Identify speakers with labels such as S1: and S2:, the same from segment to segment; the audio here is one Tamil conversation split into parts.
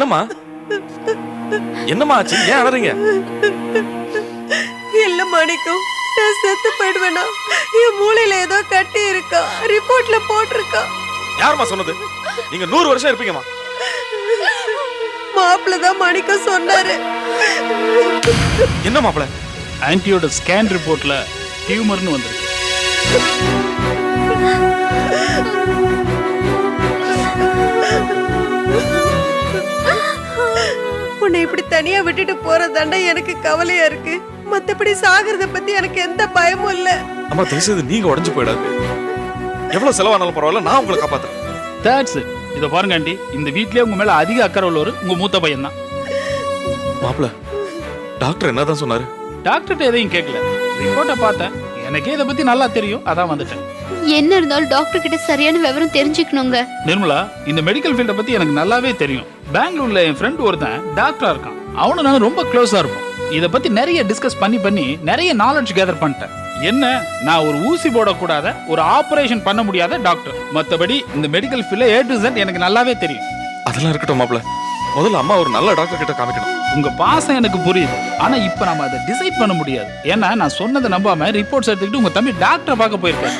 S1: என்னம்மா என்னம்மா ஆச்சு? ஏன் அழறீங்க?
S2: இல்ல மாணிக்கம், நான் செத்து போயிடுவேனா? என் மூளையில ஏதோ கட்டி இருக்கா, ரிப்போர்ட்ல போட்டிருக்கா.
S1: யாருமா சொன்னது? நீங்க 100 வருஷம் இருப்பீங்கம்மா.
S2: மாப்பிள்ளதான் மாணிக்கம் சொன்னாரு.
S1: என்ன மாப்பிள்ள?
S3: ஆன்டியோட ஸ்கேன் ரிப்போர்ட்ல டியூமர்னு வந்திருக்கு.
S2: உன்னை இப்படி தனியா விட்டுட்டு போறதாண்டா எனக்கு கவலையா இருக்கு. மத்தபடி சாகிறத பத்தி எனக்கு எந்த பயமும் இல்ல.
S1: அம்மா தயவுசெய்து நீங்க உடஞ்சு போயிடாது. எவ்வளவு செலவானாலும் பரவாயில்ல, நான் உங்களை காப்பாத்துறேன்.
S3: That's it. இத பாருங்க ஆண்டி, இந்த வீட்லயே உங்க மேல அதிக அக்கறை உள்ளவர் உங்க மூத்த பையன் தான்.
S1: மாப்பிள்ள, டாக்டர் என்னதான் சொன்னாரு?
S3: டாக்டர்கிட்ட எதையும் கேட்கல, ரிப்போர்ட்டை பார்த்தேன். எனக்கே இதை பத்தி நல்லா தெரியும், அதான் வந்துட்டேன்.
S4: என்ன இருந்தாலும் டாக்டர் கிட்ட சரியான விவரம் தெரிஞ்சுக்கணுங்க.
S3: நிர்மலா, இந்த மெடிக்கல் ஃபீல்ட பத்தி எனக்கு நல்லாவே தெரியும். பெங்களூர்ல என் ஃப்ரெண்ட் ஒருத்தன் டாக்டரா இருக்கான். அவனும் நானும் ரொம்ப க்ளோஸா இருப்போம். இத பத்தி நிறைய டிஸ்கஸ் பண்ணி நிறைய நாலேஜ் கேதர் பண்ணிட்டேன். என்ன, நான் ஒரு ஊசி போடக்கூடாத, ஒரு ஆபரேஷன் பண்ண முடியாத டாக்டர். மத்தபடி இந்த மெடிக்கல் ஃபீல்ட்ல A to Z எனக்கு நல்லாவே தெரியும்.
S1: அதெல்லாம் இருக்கட்டும் மாப்பிள்ள, முதல்ல அம்மா ஒரு நல்ல டாக்டர் கிட்ட காமிக்கணும்.
S3: உங்க பாசம் எனக்கு புரியுது, ஆனா இப்ப நாம அதை டிசைட் பண்ண முடியாது. ஏன்னா நான் சொன்னதை நம்பாம ரிப்போர்ட்ஸ் எடுத்துக்கிட்டு உங்க தம்பி டாக்டரை பார்க்க போயிருக்காரு.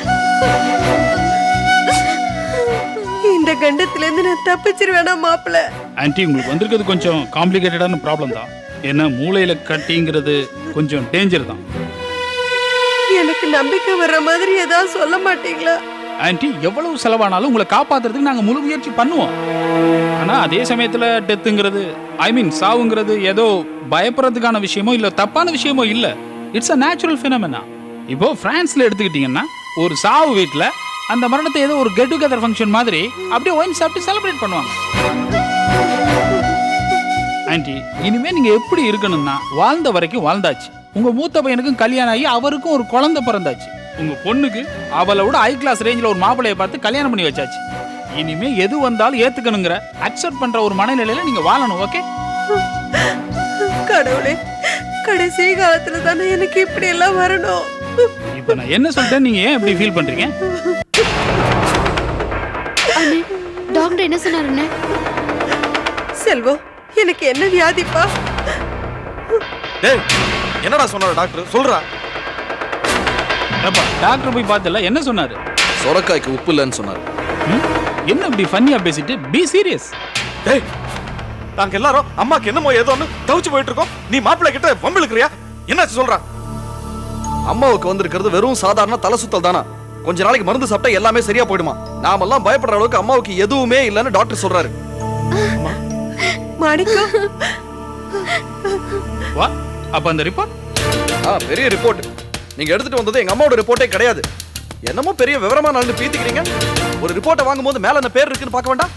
S2: இந்த கண்டத்துல இருந்து நான் தப்பிச்சிருவேனா மாப்பிள்ள?
S3: ஆன்டி, உங்களுக்கு வந்திருக்கிறது கொஞ்சம் காம்ப்ளிகேட்டடான ப்ராப்ளம் தான். ஏன்னா மூளையில கட்டிங்கிறது கொஞ்சம் டேஞ்சர் தான்.
S2: எனக்கு நம்பிக்கை வர்ற மாதிரி ஏதாவது சொல்ல மாட்டீங்களா?
S3: ஆன்டி, எவ்வளவு செலவானாலும் உங்களை காப்பாத்துறதுக்கு நாங்க முழு முயற்சி பண்ணுவோம். ஆனா அதே சமயத்துல டெத்துங்கிறது, சாவுங்கிறது ஏதோ பயப்படுறதுக்கான விஷயமோ இல்ல தப்பான விஷயமோ இல்ல. It's a natural phenomena. இப்போ பிரான்ஸ்ல எடுத்துக்கிட்டீங்கன்னா ஒரு சாவு வீட்டுல அந்த மரணத்தை ஏதோ ஒரு கெட் டுகெதர் ஃபங்க்ஷன் மாதிரி அப்படியே ஒயின் சாப்பிட்டு செலிப்ரேட் பண்ணுவாங்க. ஆன்டி, இனிமே நீங்க எப்படி இருக்கணும்னா, வாழ்ந்த வரைக்கும் வாழ்ந்தாச்சு. உங்க மூத்த பையனுக்கும் கல்யாணம் ஆகி அவருக்கும் ஒரு குழந்தை பிறந்தாச்சு. உங்க பொண்ணுக்கு அவளோட ஹை கிளாஸ் ரேஞ்சில் ஒரு மாப்பிளைய பார்த்து கல்யாணம் பண்ணி வச்சாச்சு. இனிமே எது வந்தாலும் ஏத்துக்கணுங்கிற அக்செப்ட் பண்ற ஒரு மனநிலையில நீங்க வாழணும். ஓகே?
S2: கடவுளே, கடைசி காலத்துல தானே எனக்கு இப்படி எல்லாம் வரணும்.
S3: இப்ப நான் என்ன சொல்றேன், நீங்க ஏன் இப்படி ஃபீல் பண்றீங்க?
S4: அண்ணே, டாக்டர் என்ன சொன்னாருன்னு?
S2: செல்வம், எனக்கு என்ன வியாதிப்பா?
S1: டேய், என்னடா சொன்னாரு டாக்டர்? சொல்றா.
S3: ஏப்பா, டாக்டர் போய் பார்த்தல, என்ன சொன்னாரு?
S5: சொரக்காய்க்கு உப்பு இல்லைன்னு சொன்னாரு.
S3: என்ன இப்படி ஃபன்னியா பேசிட்டு? Be serious.
S1: டேய், நாங்க எல்லாரும் அம்மாக்கு என்னமோ ஏதோன்னு தவிச்சு போயிட்டு இருக்கோம். நீ மாப்பிள்ளை கிட்ட வம்பிழுக்கிறியா? என்னாச்சு சொல்றா.
S5: அம்மாவுக்கு வந்திருக்கிறது வெறும் சாதாரண தலை சுத்தல் தானா? கொஞ்ச நாளைக்கு மருந்து சாப்பிட்டா எல்லாமே சரியா போயிடுமா? நாமெல்லாம் பயப்படுற அளவுக்கு அம்மாவுக்கு எதுவுமே இல்லைன்னு டாக்டர் சொல்றாரு.
S2: மாணிக்கம்,
S3: வா, அப்ப அந்த ரிப்போர்ட்?
S5: பெரிய ரிப்போர்ட். நீங்க எடுத்துட்டு வந்தது எங்க அம்மாவோட ரிப்போர்ட்டே கிடையாது. என்னமோ பெரிய விவரமா நடந்து பீத்திக்கிறீங்க. ஒரு ரிப்போர்ட்டை வாங்கும்போது மேல என்ன பேர் இருக்குன்னு பார்க்க வேண்டாம்?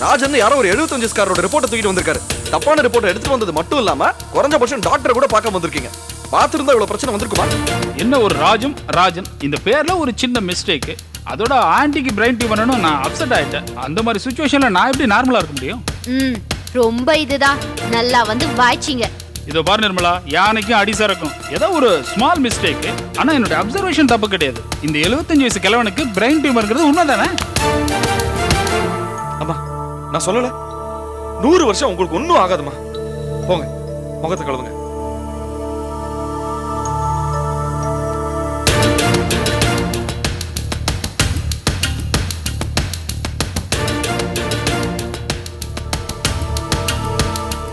S5: ராஜன் யாரோ ஒரு 75 ரிப்போர்ட்டை தூக்கிட்டு வந்திருக்காரு. தப்பான ரிப்போர்ட்டை எடுத்துட்டு வந்தது மட்டும் இல்லாம குறைஞ்சபட்சம் டாக்டரை கூட பார்க்க வந்திருக்கீங்க. பார்த்திருந்தா இவ்வளவு பிரச்சனை வந்திருக்குமா?
S3: என்ன ஒரு ராஜன், இந்த பேர்ல ஒரு சின்ன மிஸ்டேக். அதோட ஆன்டிக்கு பிரெயின் டியூமர்னு நான் அப்செட் ஆயிட்டேன். அந்த மாதிரி சிச்சுவேஷன்ல நான் எப்படி நார்மலா இருக்க முடியும்?
S4: ரொம்ப இதுதான் நல்லா வந்து வாய்ச்சிங்க.
S3: இதோ பாரு நிர்மலா, யானைக்கும் அடிசரக்கும் ஏதோ ஒரு ஸ்மால் மிஸ்டேக். ஆனா என்னோட அப்சர்வேஷன் தப்பு கிடையாது. இந்த 75 வயசு கிழவனுக்கு பிரெயின் டியூமர்ங்கிறது உண்மைதானே?
S1: அம்மா, நான் சொல்லல 100 வருஷம் உங்களுக்கு ஒன்னும் ஆகாதுமா. போங்க, முகத்தை கழுவுங்க.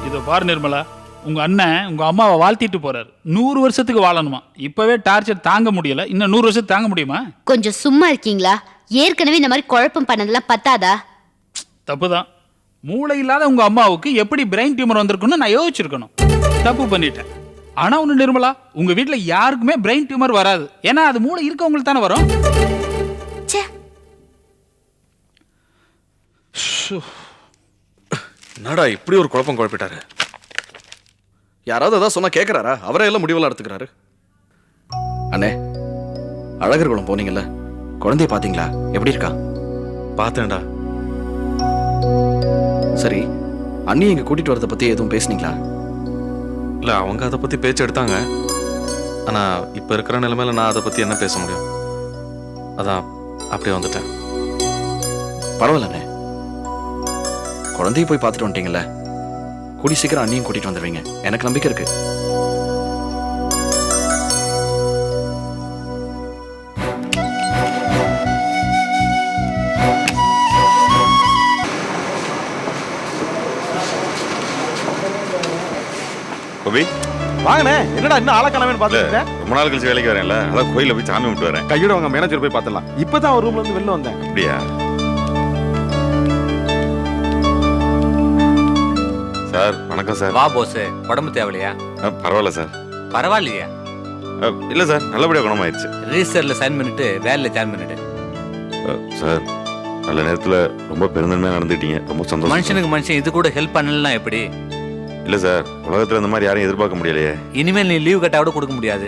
S3: இதோ பாரு நிர்மலா, உங்க அண்ணன் உங்க அம்மாவை வாழ்த்திட்டு போறாரு. 100 வருஷத்துக்கு வாழணுமா? இப்பவே டார்ச்சர் தாங்க முடியல, இன்னும் 100 வருஷத்துக்கு தாங்க முடியுமா?
S4: கொஞ்சம் சும்மா இருக்கீங்களா? ஏற்கனவே இந்த மாதிரி குழப்பம் பண்ணதெல்லாம் பத்தாதா?
S3: தப்புதான். மூளை இல்லாத உங்க அம்மாவுக்கு எப்படி பிரெயின் டியூமர் வந்திருக்குன்னு நான் யோசிச்சிருக்கணும். தப்பு பண்ணிட்டேன். ஆனா ஒண்ணு நிர்மலா, உங்க வீட்டுல யாருக்குமே பிரெயின் டியூமர் வராது. ஏன்னா அது மூளை இருக்கவங்களுக்கு தானே வரும்.
S1: என்னடா இப்படி ஒரு குழப்பம் குழப்பிட்டாரு?
S5: யாராவது ஏதாவது சொன்னா கேட்கறாரா? அவரே எல்லாம் முடிவெல்லாம் எடுத்துக்கிறாரு. அண்ணே, அழகர் குளம் போனீங்கல்ல, குழந்தைய பாத்தீங்களா? எப்படி இருக்கா?
S1: பார்த்தேன்டா.
S5: சரி, அண்ணி இங்க கூட்டிட்டு வரத பத்தி எதுவும் பேசுனீங்களா?
S1: இல்ல, அவங்க அதை பத்தி பேச்சு எடுத்தாங்க. ஆனா இப்ப இருக்கிற நிலைமையில நான் அதை பத்தி என்ன பேச முடியும்? அதான் அப்படியே வந்துட்டேன்.
S5: பரவாயில்லண்ணே, குழந்தைய போய் பார்த்துட்டு வந்துட்டீங்கல்ல, கூடி சீக்கிரம் அண்ணியும் கூட்டிட்டு வந்துடுவீங்க. எனக்கு நம்பிக்கை இருக்கு.
S1: கோபி,
S6: வாங்கண்ணே. என்னடா இன்னும் ஆளக்கானவேன்னு பாத்துட்டு
S1: ரொம்ப நாள் கழிச்சு வேலைக்கு வரேன்ல, அதான் கோயில போய் சாமி கும்பிட்டு வரேன்.
S6: கையோட உங்க மேனேஜர் போய் பார்த்தலாம். இப்பதான் ஒரு ரூம்ல இருந்து வெளில வந்தேன்.
S1: அப்படியா? சார் வணக்கம் சார்.
S7: வா போஸ், உடம்பு தேவையில்லையா?
S1: பரவாயில்ல சார்.
S7: பரவாயில்லையா?
S1: இல்ல சார், நல்லபடியா குணமாயிருச்சு.
S7: ரிஜிஸ்டர்ல சைன் பண்ணிட்டு வேலையில ஜாயின் பண்ணிட்டு.
S1: சார் நல்ல நேரத்துல ரொம்ப பெருந்தன்மையா நடந்துட்டீங்க, ரொம்ப சந்தோஷம்.
S7: மனுஷனுக்கு மனுஷன் இது கூட ஹெல்ப் பண்ணலாம் எப்படி?
S1: இல்ல சார், உலகத்துல இந்த மாதிரி யாரையும் எதிர்பார்க்க முடியலையே.
S7: இனிமேல் நீ லீவ் கட்டா கூட கொடுக்க முடியாது.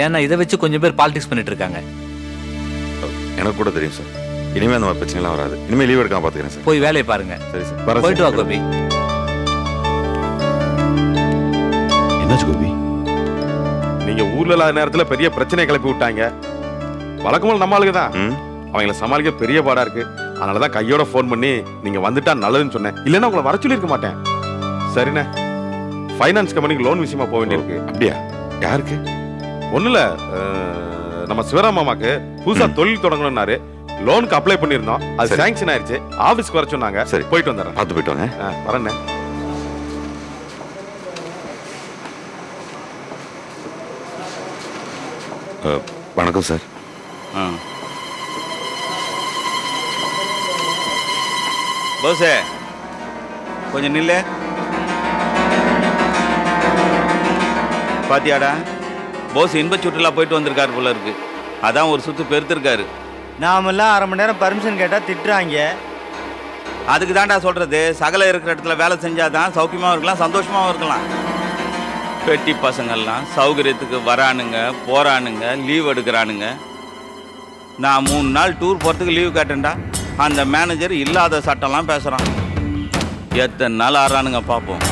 S7: ஏன்னா இதை வச்சு கொஞ்சம் பேர் பாலிடிக்ஸ் பண்ணிட்டு இருக்காங்க.
S1: எனக்கு கூட தெரியும் சார். இனிமே அந்த மாதிரி பிரச்சனைலாம் வராது. இனிமே லீவ் எடுக்காம பாத்துக்கிறேன் சார்.
S7: போய் வேலையை பாருங்க.
S1: சரி சார்,
S7: போயிட்டு வா கோபி.
S1: என்னாச்சு கோபி?
S6: நீங்க ஊர்ல இல்லாத நேரத்துல பெரிய பிரச்சனை கிளப்பி விட்டாங்க. வழக்கமாக நம்ம ஆளுங்க தான். அவங்கள சமாளிக்க பெரிய பாடா இருக்கு. அதனாலதான் கையோட போன் பண்ணி நீங்க வந்துட்டா நல்லதுன்னு சொன்னேன். இல்லைன்னா உங்களை வர சொல்லி இருக்க மாட்டேன். சரிண்ணே, ஃபைனான்ஸ் கம்பெனிக்கு லோன் விஷயமா போக வேண்டியிருக்கு.
S1: அப்படியா? யாருக்கு?
S6: ஒண்ணு இல்ல, நம்ம சிவராம் மாமாக்கு புதுசா தொழில் தொடங்கணும்னாரு. லோனுக்கு அப்ளை பண்ணிருந்தோம். அது சாங்ஷன் ஆயிருச்சு. ஆபீஸ்க்கு வர சொன்னாங்க.
S1: சரி,
S6: போயிட்டு வந்துடுறேன்.
S1: பார்த்து போயிட்டு வாங்க.
S6: வரேண்ணே.
S1: வணக்கம் சார்.
S8: போஸே கொஞ்சம் நில்லு. பாத்தியாடா, போஸ் இன்ப சுற்றுலா போயிட்டு வந்திருக்காரு போல இருக்கு. அதான் ஒரு சுத்து பெருத்திருக்காரு.
S9: நாமெல்லாம் அரை மணி நேரம் பர்மிஷன் கேட்டால் திட்டுறாங்க.
S8: அதுக்கு தான்டா சொல்றது, சகல இருக்கிற இடத்துல வேலை செஞ்சாதான் சௌக்கியமாகவும் இருக்கலாம், சந்தோஷமாகவும் இருக்கலாம். பெட்டி பசங்கள்லாம் சௌகரியத்துக்கு வரானுங்க, போறானுங்க, லீவ் எடுக்கிறானுங்க. நான் 3 நாள் டூர் போகிறதுக்கு லீவ் கேட்டேன்டா. அந்த மேனேஜர் இல்லாத சட்டம்லாம் பேசுகிறான். எத்தனை நாள் ஆடுறானுங்க பார்ப்போம்.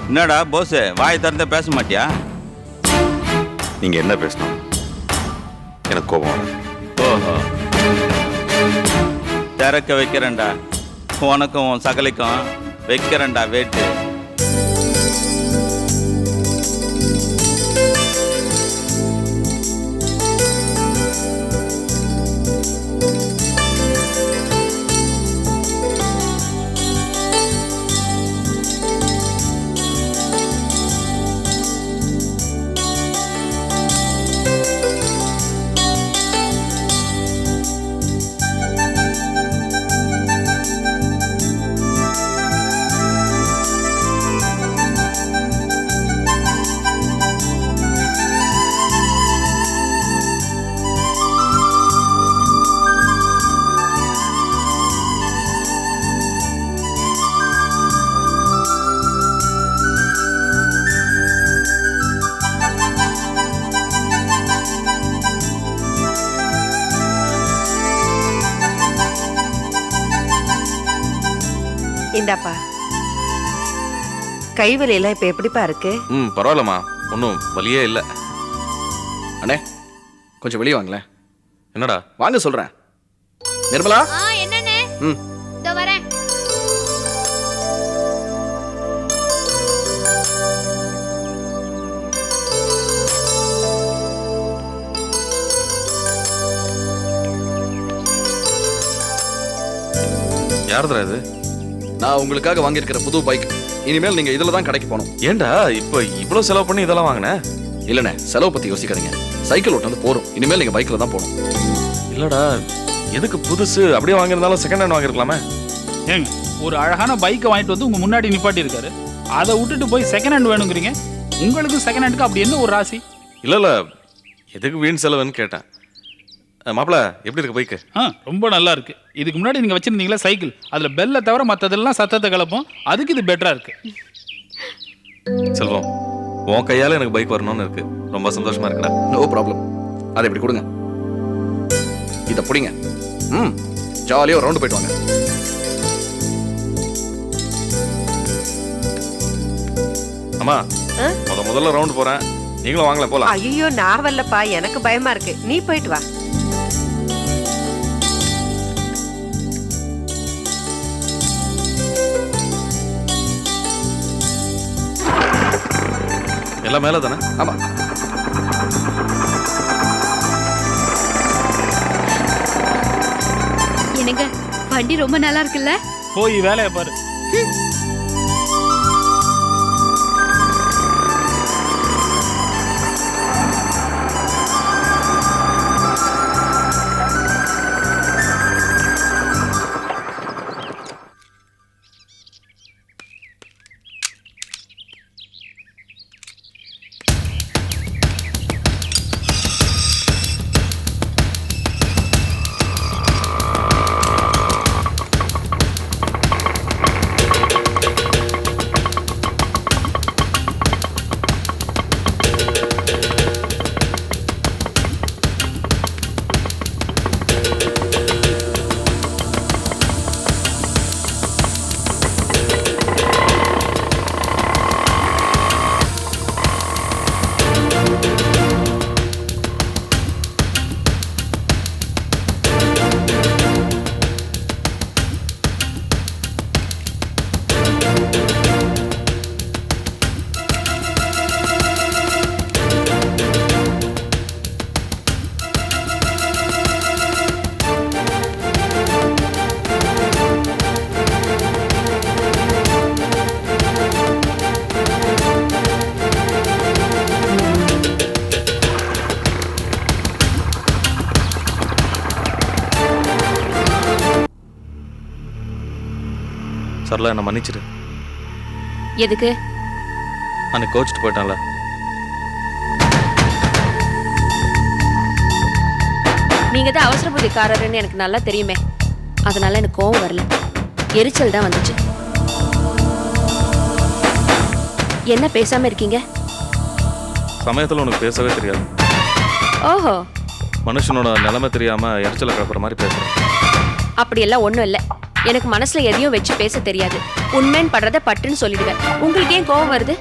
S8: என்னடா போஸ், வாயை திறந்த பேச மாட்டியா?
S1: நீங்க என்ன பேசணும்? எனக்கு கோபம் வரும்.
S8: ஓஹோ, திறக்க வைக்கிறேன்டா. உனக்கும் உன் சகலைக்கும் வைக்கிறேன்டா வேட்டு.
S2: இந்தாப்பா, கை வலியெல்லாம் இப்ப எப்படிப்பா இருக்கு?
S5: பரவாயில்லம்மா, ஒன்றும் வலியே இல்லை. அண்ணே கொஞ்சம் வெளியே வாங்களேன்.
S1: என்னடா?
S5: வாங்க சொல்றேன். நிர்மலா.
S4: என்னண்ணே?
S5: ம்.
S4: இதோ வரேன்.
S5: யாருடா இது? நான் உங்களுக்காக வாங்கியிருக்கிற புது பைக். இனிமேல் நீங்க இதுல தான் கடைக்கு போகணும்.
S1: ஏன்டா இப்போ இவ்வளவு செலவு பண்ணி இதெல்லாம் வாங்கின?
S5: இல்லண்ணே, செலவு பத்தி யோசிக்காதீங்க. சைக்கிள் ஓட்டு போறோம். இனிமேல் நீங்க பைக்ல தான் போகணும்.
S1: இல்லடா, எதுக்கு புதுசு? அப்படியே வாங்கியிருந்தாலும் செகண்ட் ஹேண்ட் வாங்கிருக்கலாமே.
S3: ஏங்க, ஒரு அழகான பைக்கை வாங்கிட்டு வந்து உங்க முன்னாடி நிப்பாட்டி இருக்காரு. அதை விட்டுட்டு போய் செகண்ட் ஹேண்ட் வேணுங்கிறீங்க. உங்களுக்கு செகண்ட் ஹேண்டுக்கு அப்படி என்ன ஒரு ராசி?
S1: இல்ல எதுக்கு வீண் செலவுன்னு கேட்டேன். மாப்பிள, எப்படி இருக்கு பைக்கு?
S3: ரொம்ப நல்லா இருக்கு. இதுக்கு முன்னாடி நீங்க வச்சிருந்தீங்களா சைக்கிள், அதுல பெல்ல தவிர மத்ததெல்லாம் சத்தத்தை கலப்போம். அதுக்கு இது பெட்டரா இருக்கு.
S1: செல்வம், உன் கையால எனக்கு பைக் வரணும்னு இருக்கு. ரொம்ப சந்தோஷமா இருக்குடா.
S5: No problem. அதை இப்படி கொடுங்க. இதை பிடிங்க. ஜாலியா ஒரு ரவுண்டு போயிட்டு வாங்க.
S1: அம்மா, முதல்ல ரவுண்ட் போறேன். நீங்களும் வாங்கல போலாம்.
S2: ஐயோ, நான் வரலப்பா, எனக்கு பயமா இருக்கு. நீ போயிட்டு வா.
S1: எல்லாம் மேல தானே?
S5: ஆமா.
S4: என்னங்க வண்டி ரொம்ப நல்லா இருக்குல்ல?
S3: போய் வேலையை பாரு.
S1: சரளா, என்ன மன்னிச்சிரு.
S4: எதுக்கு?
S1: அன்னைக்கு கோச்சிட்டு போயிட்டான்ல.
S2: நீங்க தான் அவசர புத்திக்காரர்னு எனக்கு நல்லா தெரியுமே. அதனால எனக்கு கோவம் வரல, எரிச்சல் தான் வந்துச்சு. என்ன பேசாம இருக்கீங்க?
S1: சமயத்துல உனக்கு பேசவே தெரியாது.
S2: ஓஹோ,
S1: மனுஷனோட நிலைமை தெரியாம எரிச்சலை கலப்புற மாதிரி பேசுறேன்.
S2: அப்படியெல்லாம் ஒண்ணும் இல்ல. எனக்கு மனசுல எதையும் வச்சு பேச தெரியாது. உண்மைன்னு படுறத பட்டுன்னு சொல்லிடுவேன். உங்களுக்கு ஏன் கோவம் வருது?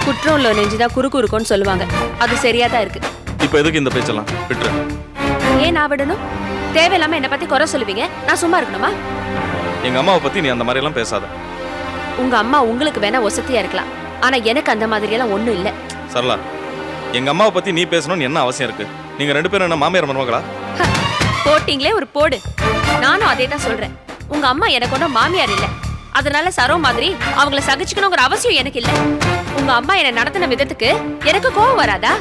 S2: குற்றம் உள்ள நெஞ்சுதான் குறுக்கு இருக்கும்னு சொல்லுவாங்க. அது சரியா தான் இருக்கு.
S1: இப்போ எதுக்கு இந்த பேச்செல்லாம்? விட்டுரு.
S2: ஏன் நான் விடணும்? தேவையில்லாம என்னை பத்தி குறை சொல்லுவீங்க, நான் சும்மா இருக்கணுமா?
S1: எங்க அம்மாவை பத்தி நீ அந்த மாதிரி எல்லாம் பேசாத.
S2: உங்க அம்மா உங்களுக்கு வேணா ஒசத்தியா இருக்கலாம், ஆனா எனக்கு அந்த மாதிரி எல்லாம் ஒண்ணும் இல்ல.
S1: சரளா, எங்க அம்மாவை பத்தி நீ பேசணும்னு என்ன அவசியம் இருக்கு? நீங்க 2 பேரும் என்ன மாமியார் மருமகளா?
S2: போட்டிங்களே ஒரு போடு. நானும் அதே தான் சொல்றேன். உங்க அம்மா எனக்கு ஒன்றும் மாமியார் இல்ல. அதனால சரோ மாதிரி அவங்கள சகிச்சுக்கணுங்கிற அவசியம் எனக்கு இல்ல. உங்க அம்மா என்ன நடத்தின விதத்துக்கு எனக்கு கோவம் வராதா?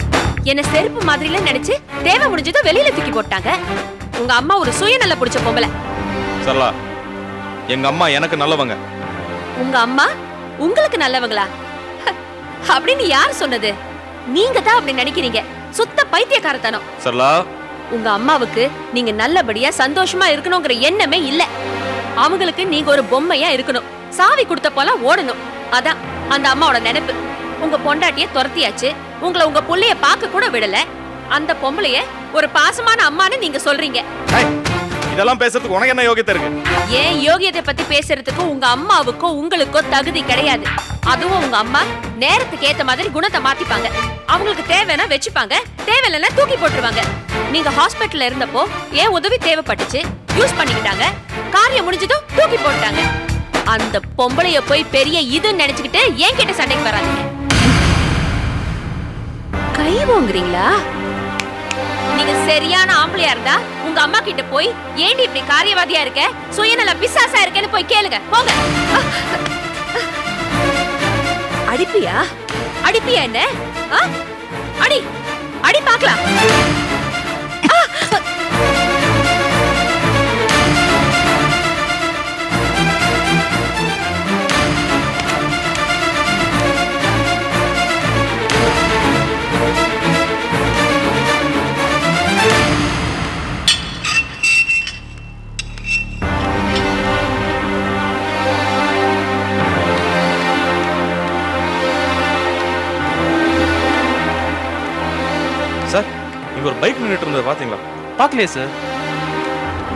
S2: என்ன செருப்பு மாதிரில நினைச்சு தேவை முடிஞ்சதும் வெளியில தூக்கி போட்டாங்க. உங்க அம்மா ஒரு சுயநல பிடிச்ச பொம்பளை.
S1: சரளா, எங்க அம்மா எனக்கு நல்லவங்க.
S2: உங்க அம்மா உங்களுக்கு நல்லவங்களா? அப்படின்னு யார் சொன்னது? நீங்க தான் அப்படி நினைக்கிறீங்க. சுத்த பைத்தியக்காரத்தனம்.
S1: சரளா,
S2: உங்க அம்மாவுக்கு நீங்க நல்லபடியா சந்தோஷமா இருக்கணுங்கிற எண்ணமே இல்ல. அவங்களுக்கு நீங்க ஒரு பொம்மையா இருக்கணும், சாவி கொடுத்த போல ஓடணும். அதான் அந்த அம்மாவோட நினைப்பு. உங்க பொண்டாட்டிய துரத்தியாச்சு, உங்களை உங்க புள்ளைய பார்க்க கூட விடல. அந்த பொம்பளைய ஒரு பாசமான அம்மான்னு நீங்க சொல்றீங்க.
S1: இதெல்லாம் பேசுறதுக்கு உனக்கு என்ன யோகியத்தை இருக்கு?
S2: ஏன் யோகியத்தை பத்தி பேசுறதுக்கு உங்க அம்மாவுக்கோ உங்களுக்கோ தகுதி கிடையாது. அதுவும் உங்க அம்மா நேரத்துக்கு ஏத்த மாதிரி குணத்தை மாத்திப்பாங்க. அவங்களுக்கு தேவைன்னா வச்சுப்பாங்க, தேவையில்லைன்னா தூக்கி போட்டுருவாங்க. நீங்க ஹாஸ்பிட்டல்ல இருந்தப்போ ஏன் உதவி தேவைப்பட்டுச்சு, யூஸ் பண்ணிக்கிட்டாங்க. காரியம் முடிஞ்சதும் தூக்கி போட்டாங்க. அந்த பொம்பளைய போய் பெரிய இதுன்னு நினைச்சுக்கிட்டு ஏன் கிட்ட சண்டைக்கு வராதீங்க. கை வாங்குறீங்களா? நீங்க சரியான ஆம்பளையா இருந்தா உங்க அம்மா கிட்ட போய் ஏண்டி இப்படி காரியவாதியா இருக்க, சுயநல பிசாசா இருக்கேன்னு போய் கேளுங்க. போங்க. அடிப்பியா? அடிப்பியா என்ன? அடி அடி பார்க்கலாம்.
S1: சார், இங்க ஒரு பைக் நின்னுட்டு இருந்தது பாத்தீங்களா?
S7: பார்க்கலையே சார்.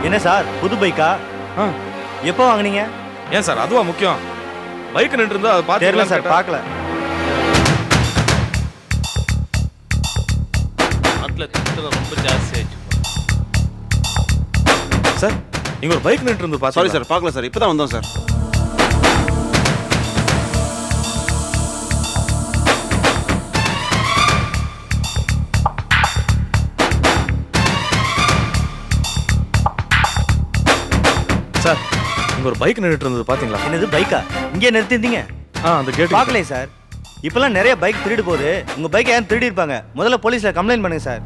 S9: என்ன சார், புது பைக்கா? எப்போ வாங்குனீங்க?
S1: ஏன் சார் அதுவா முக்கியம்? பைக் நின்று இருந்தா அது
S9: தெரியல
S1: பாத்தீங்களா
S9: சார், பார்க்கல.
S7: ரொம்ப ஜாஸ்தி ஆயிடுச்சு
S1: சார். இங்க ஒரு பைக் நின்று இருந்து
S6: சாரி சார், பார்க்கல சார், இப்பதான் வந்தோம் சார்.
S1: சார் இங்க ஒரு பைக் நின்றுட்டு இருந்தது பாத்தீங்களா?
S9: என்னது பைக்கா? இங்கே நிறுத்திருந்தீங்க?
S1: அந்த கேட்
S9: பார்க்கலையே சார். இப்பெல்லாம் நிறைய பைக் திருடு போகுது. உங்க பைக் யாரும் திருடி இருப்பாங்க. முதல்ல போலீஸ்ல கம்ப்ளைண்ட் பண்ணுங்க சார்.